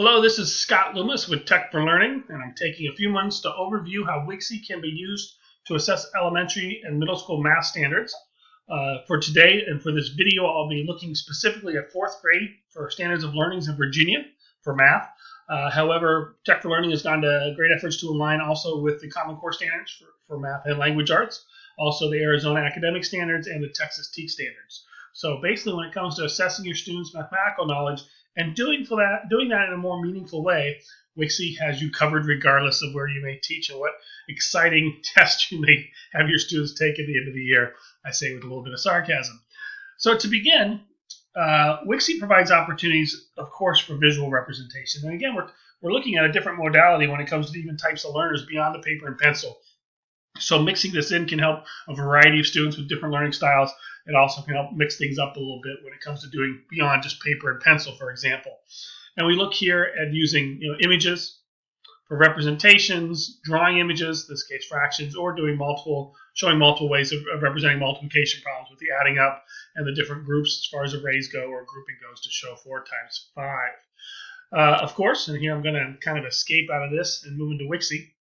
Hello, this is Scott Loomis with Tech for Learning, and I'm taking a few moments to overview how Wixie can be used to assess elementary and middle school math standards. For today and for this video, I'll be looking specifically at 4th grade for standards of learnings in Virginia for math. However, Tech for Learning has gone to great efforts to align also with the Common Core standards for math and language arts, also the Arizona academic standards and the Texas TEAC standards. So basically, when it comes to assessing your students' mathematical knowledge and doing that in a more meaningful way, Wixie has you covered regardless of where you may teach and what exciting tests you may have your students take at the end of the year. I say with a little bit of sarcasm. So to begin, Wixie provides opportunities, of course, for visual representation. And again, we're looking at a different modality when it comes to even types of learners beyond the paper and pencil. So mixing this in can help a variety of students with different learning styles. It also can help mix things up a little bit when it comes to doing beyond just paper and pencil, for example. And we look here at using images for representations, drawing images, in this case fractions, or showing multiple ways of representing multiplication problems with the adding up and the different groups as far as arrays go or grouping goes to show 4 times 5. Of course, and here I'm going to kind of escape out of this and move into Wixie.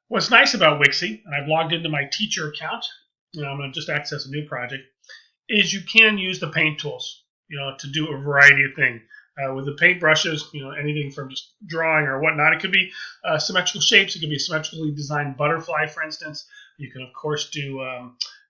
What's nice about Wixie, and I've logged into my teacher account, I'm going to just access a new project, is you can use the paint tools, to do a variety of things. With the paint brushes, anything from just drawing or whatnot. It could be symmetrical shapes. It could be a symmetrically designed butterfly, for instance. You can, of course, do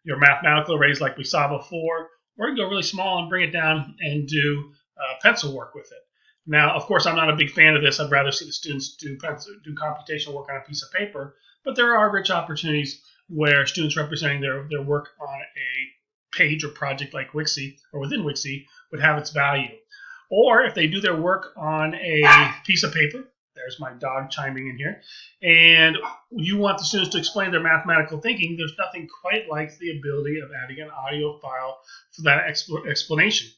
your mathematical arrays like we saw before, or you can go really small and bring it down and do pencil work with it. Now, of course, I'm not a big fan of this. I'd rather see the students do computational work on a piece of paper, but there are rich opportunities where students representing their work on a page or project like Wixie or within Wixie would have its value. Or if they do their work on a piece of paper, there's my dog chiming in here, and you want the students to explain their mathematical thinking, there's nothing quite like the ability of adding an audio file for that explanation.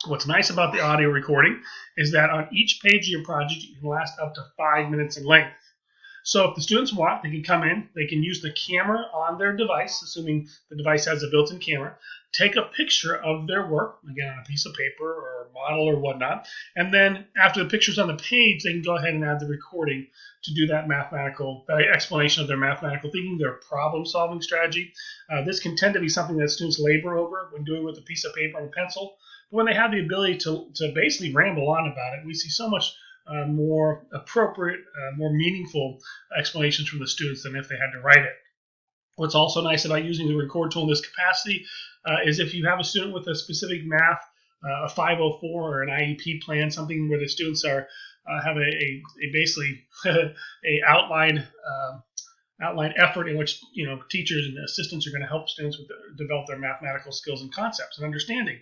What's nice about the audio recording is that on each page of your project, it can last up to 5 minutes in length. So if the students want, they can come in, they can use the camera on their device, assuming the device has a built-in camera, take a picture of their work, again, on a piece of paper or a model or whatnot, and then after the picture's on the page, they can go ahead and add the recording to do that explanation of their mathematical thinking, their problem-solving strategy. This can tend to be something that students labor over when doing with a piece of paper and a pencil, but when they have the ability to basically ramble on about it, we see so much more appropriate, more meaningful explanations from the students than if they had to write it. What's also nice about using the record tool in this capacity is if you have a student with a specific math, a 504 or an IEP plan, something where the students have a basically a outline effort in which teachers and assistants are going to help students develop their mathematical skills and concepts and understanding.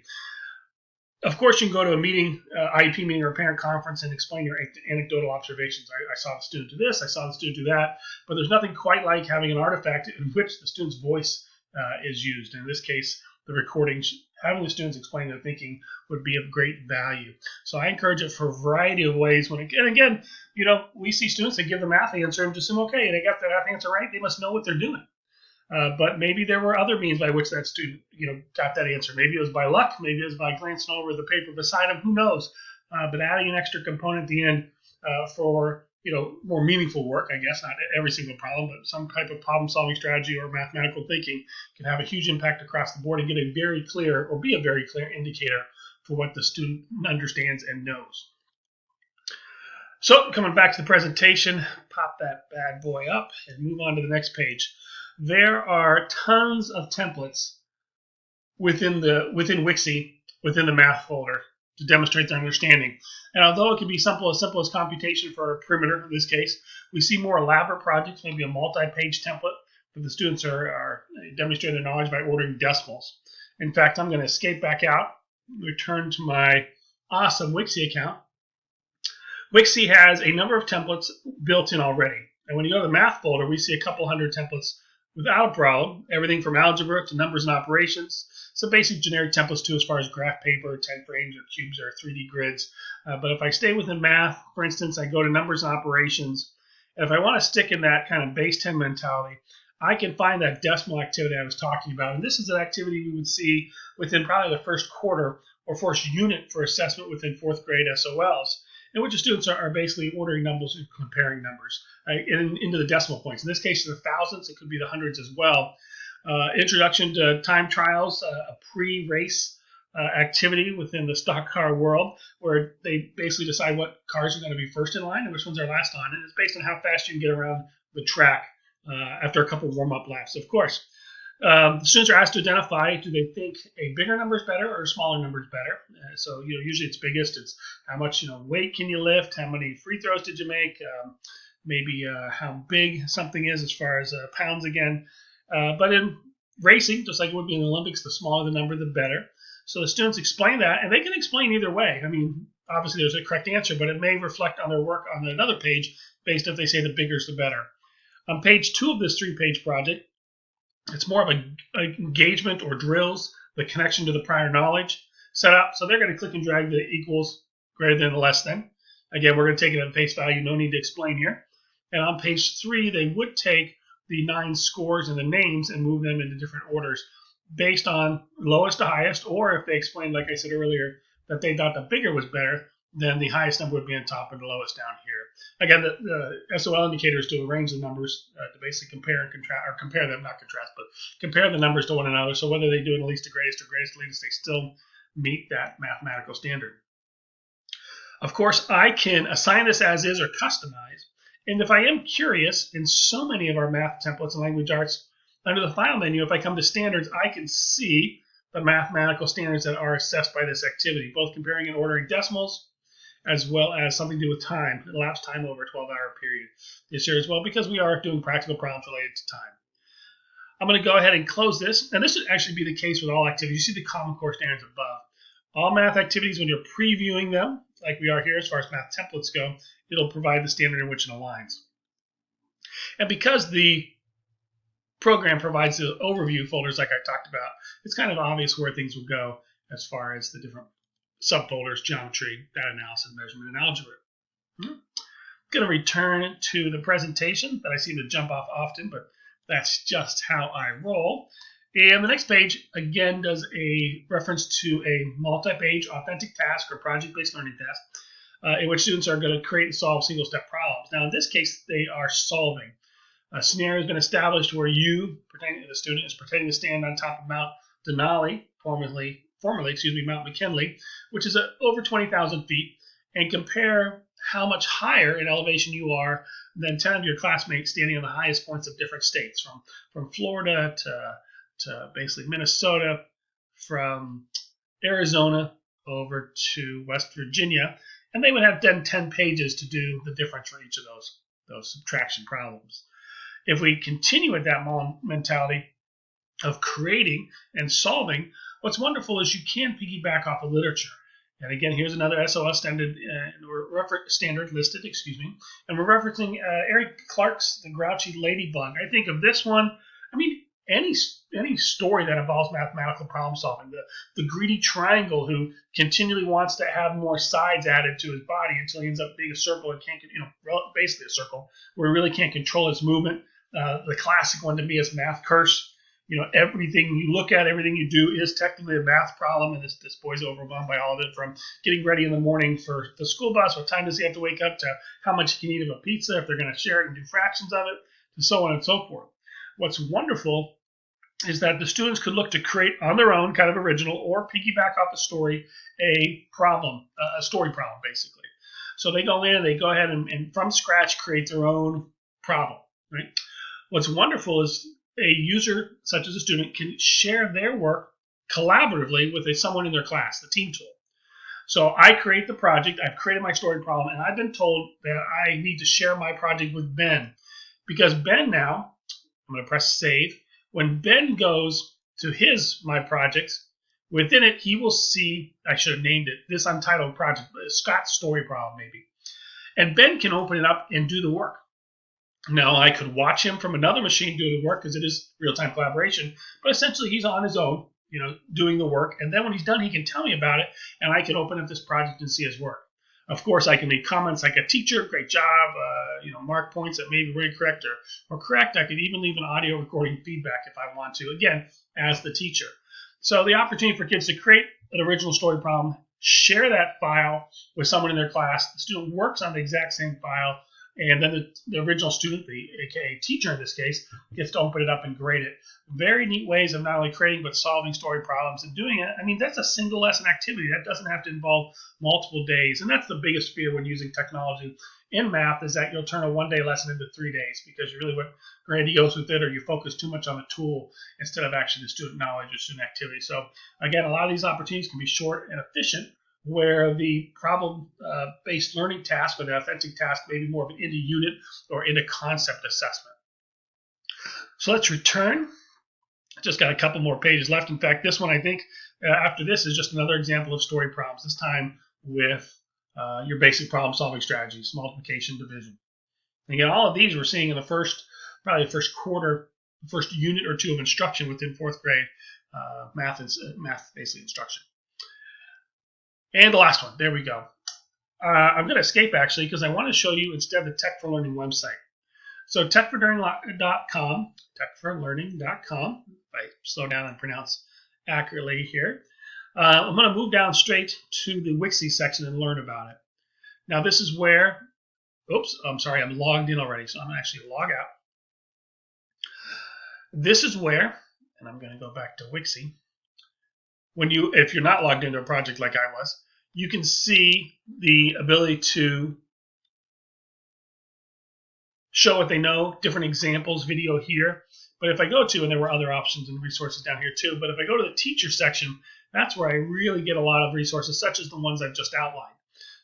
Of course, you can go to a meeting, IEP meeting or a parent conference and explain your anecdotal observations. I saw the student do this, I saw the student do that, but there's nothing quite like having an artifact in which the student's voice is used. In this case, the recording, having the students explain their thinking would be of great value. So I encourage it for a variety of ways. And again, we see students that give the math answer and just assume, okay, they got the math answer right, they must know what they're doing. But maybe there were other means by which that student, got that answer. Maybe it was by luck. Maybe it was by glancing over the paper beside him. Who knows? But adding an extra component at the end for more meaningful work, I guess, not every single problem, but some type of problem-solving strategy or mathematical thinking can have a huge impact across the board and be a very clear indicator for what the student understands and knows. So coming back to the presentation, pop that bad boy up and move on to the next page. There are tons of templates within Wixie, within the math folder, to demonstrate their understanding. And although it can be as simple as computation for a perimeter, in this case, we see more elaborate projects, maybe a multi-page template, where the students are demonstrating their knowledge by ordering decimals. In fact, I'm going to escape back out, return to my awesome Wixie account. Wixie has a number of templates built in already. And when you go to the math folder, we see a couple hundred templates without a problem, everything from algebra to numbers and operations. Some basic generic templates too, as far as graph paper, 10 frames, or cubes, or 3D grids. But if I stay within math, for instance, I go to numbers and operations, and if I want to stick in that kind of base 10 mentality, I can find that decimal activity I was talking about. And this is an activity we would see within probably the first quarter or forced unit for assessment within fourth grade SOLs, in which the students are basically ordering numbers and comparing numbers into the decimal points. In this case, the thousands, it could be the hundreds as well. Introduction to time trials, a pre-race activity within the stock car world, where they basically decide what cars are going to be first in line and which ones are last on, and it's based on how fast you can get around the track after a couple warm-up laps, of course. The students are asked to identify, do they think a bigger number is better or a smaller number is better? So usually it's biggest. It's how much weight can you lift, how many free throws did you make, maybe how big something is as far as pounds again. But in racing, just like it would be in the Olympics, the smaller the number, the better. So the students explain that, and they can explain either way. I mean, obviously there's a correct answer, but it may reflect on their work on another page based if they say the bigger is the better. On page 2 of this 3-page project, it's more of an engagement or drills, the connection to the prior knowledge set up. So they're going to click and drag the equals, greater than, less than. Again, we're going to take it at face value. No need to explain here. And on page 3, they would take the 9 scores and the names and move them into different orders based on lowest to highest, or if they explained, like I said earlier, that they thought the bigger was better, then the highest number would be on top and the lowest down here. Again, the SOL indicators to arrange the numbers to basically compare and contrast, or compare them, not contrast, but compare the numbers to one another. So whether they do it in least to greatest or greatest to least, they still meet that mathematical standard. Of course, I can assign this as is or customize. And if I am curious, in so many of our math templates and language arts, under the file menu, if I come to standards, I can see the mathematical standards that are assessed by this activity, both comparing and ordering decimals, as well as something to do with time, elapsed time over a 12-hour period this year as well, because we are doing practical problems related to time. I'm going to go ahead and close this, and this would actually be the case with all activities. You see the Common Core standards above. All math activities, when you're previewing them, like we are here as far as math templates go, it'll provide the standard in which it aligns. And because the program provides the overview folders like I talked about, it's kind of obvious where things will go as far as the different subfolders: geometry, data analysis, measurement, and algebra. I'm going to return to the presentation that I seem to jump off often, but that's just how I roll. And the next page, again, does a reference to a multi-page authentic task or project-based learning task in which students are going to create and solve single-step problems. Now, in this case, they are solving. A scenario has been established where you, the student, is pretending to stand on top of Mount Denali, formerly Mount McKinley, which is over 20,000 feet, and compare how much higher in elevation you are than 10 of your classmates standing on the highest points of different states, from Florida to basically Minnesota, from Arizona over to West Virginia, and they would have done 10 pages to do the difference for each of those subtraction problems. If we continue with that mentality of creating and solving, what's wonderful is you can piggyback off of literature. And again, here's another SOL standard, listed, and we're referencing Eric Clark's The Grouchy Ladybug. I think of this one, I mean, any story that involves mathematical problem solving, the greedy triangle who continually wants to have more sides added to his body until he ends up being a circle and can't, basically a circle where he really can't control his movement. The classic one to me is Math Curse. Everything you look at, everything you do is technically a math problem, and this boy's overwhelmed by all of it, from getting ready in the morning for the school bus, what time does he have to wake up, to how much he can eat of a pizza if they're going to share it and do fractions of it, and so on and so forth. What's wonderful is that the students could look to create on their own, kind of original, or piggyback off a story, a story problem, basically. So they go in and they go ahead and from scratch create their own problem, right? What's wonderful is a user, such as a student, can share their work collaboratively with someone in their class, the team tool. So I create the project, I've created my story problem, and I've been told that I need to share my project with Ben. Because Ben now, I'm going to press save. When Ben goes to my projects, within it, he will see, I should have named it, this untitled project, Scott's story problem maybe. And Ben can open it up and do the work. Now, I could watch him from another machine do the work because it is real-time collaboration, but essentially he's on his own, doing the work. And then when he's done, he can tell me about it, and I can open up this project and see his work. Of course, I can make comments like a teacher, great job, mark points that may be incorrect or correct. I could even leave an audio recording feedback if I want to, again, as the teacher. So the opportunity for kids to create an original story problem, share that file with someone in their class. The student works on the exact same file, and then the original student, the aka teacher in this case, gets to open it up and grade it. Very neat ways of not only creating but solving story problems and doing it. I mean, that's a single lesson activity. That doesn't have to involve multiple days. And that's the biggest fear when using technology in math, is that you'll turn a one-day lesson into 3 days because you really went grandiose with it, or you focus too much on the tool instead of actually the student knowledge or student activity. So again, a lot of these opportunities can be short and efficient, where the problem-based learning task or the authentic task may be more of an into-unit or into-concept assessment. So let's return. Just got a couple more pages left. In fact, this one, I think, after this is just another example of story problems, this time with your basic problem-solving strategies, multiplication, division. And again, all of these we're seeing in the probably the first quarter, first unit or two of instruction within fourth grade math basically instruction. And the last one, there we go. I'm going to escape actually because I want to show you instead the Tech for Learning website. So techforlearning.com, techforlearning.com, if I slow down and pronounce accurately here. I'm going to move down straight to the Wixie section and learn about it. Now this is where, oops, I'm sorry, I'm logged in already, so I'm going to actually log out. This is where, and I'm going to go back to Wixie. If you're not logged into a project like I was, you can see the ability to show what they know, different examples, video here. But if I go to, and there were other options and resources down here too, but if I go to the teacher section, that's where I really get a lot of resources, such as the ones I've just outlined.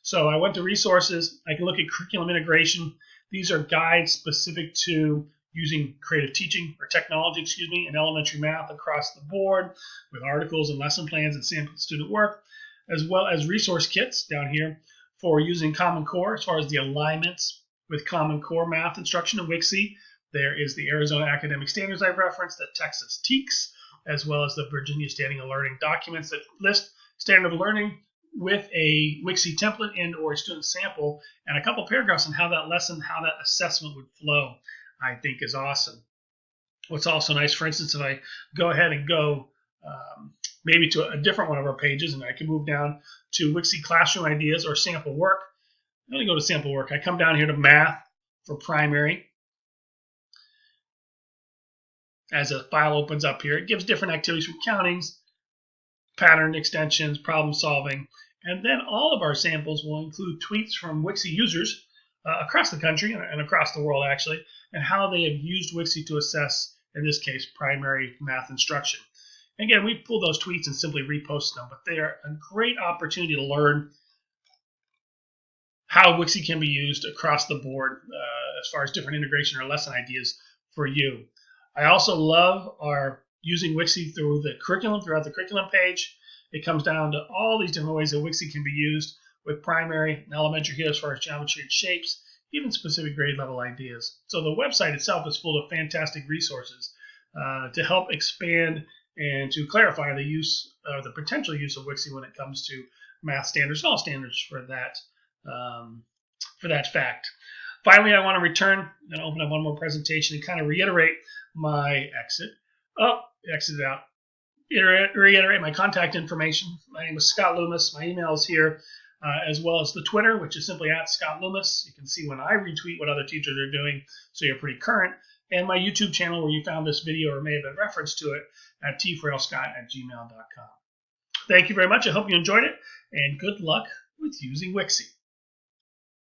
So I went to resources. I can look at curriculum integration. These are guides specific to using creative teaching or technology, in elementary math across the board, with articles and lesson plans and sample student work, as well as resource kits down here for using Common Core as far as the alignments with Common Core math instruction in Wixie. There is the Arizona Academic Standards I've referenced, the Texas TEKS, as well as the Virginia Standing and Learning documents that list standard of learning with a Wixie template and or a student sample, and a couple paragraphs on how that lesson, how that assessment would flow, I think is awesome. What's also nice, for instance, if I go ahead and go maybe to a different one of our pages, and I can move down to Wixie Classroom Ideas or Sample Work. I'm going to go to Sample Work. I come down here to Math for Primary. As a file opens up here, it gives different activities from countings, pattern extensions, problem solving, and then all of our samples will include tweets from Wixie users across the country and across the world actually, and how they have used Wixie to assess, in this case, primary math instruction. Again, we pull those tweets and simply repost them, but they are a great opportunity to learn how Wixie can be used across the board as far as different integration or lesson ideas for you. I also love our using Wixie through the curriculum, throughout the curriculum page. It comes down to all these different ways that Wixie can be used with primary and elementary here as far as geometry and shapes, even specific grade level ideas. So the website itself is full of fantastic resources to help expand and to clarify the use, the potential use of Wixie when it comes to math standards, all standards for that fact. Finally, I want to return and open up one more presentation and kind of reiterate my exit out. Reiterate my contact information. My name is Scott Loomis. My email is here, as well as the Twitter, which is simply @ScottLoomis. You can see when I retweet what other teachers are doing, so you're pretty current. And my YouTube channel, where you found this video or may have been reference to it, at tfrailscott@gmail.com. Thank you very much. I hope you enjoyed it, and good luck with using Wixie.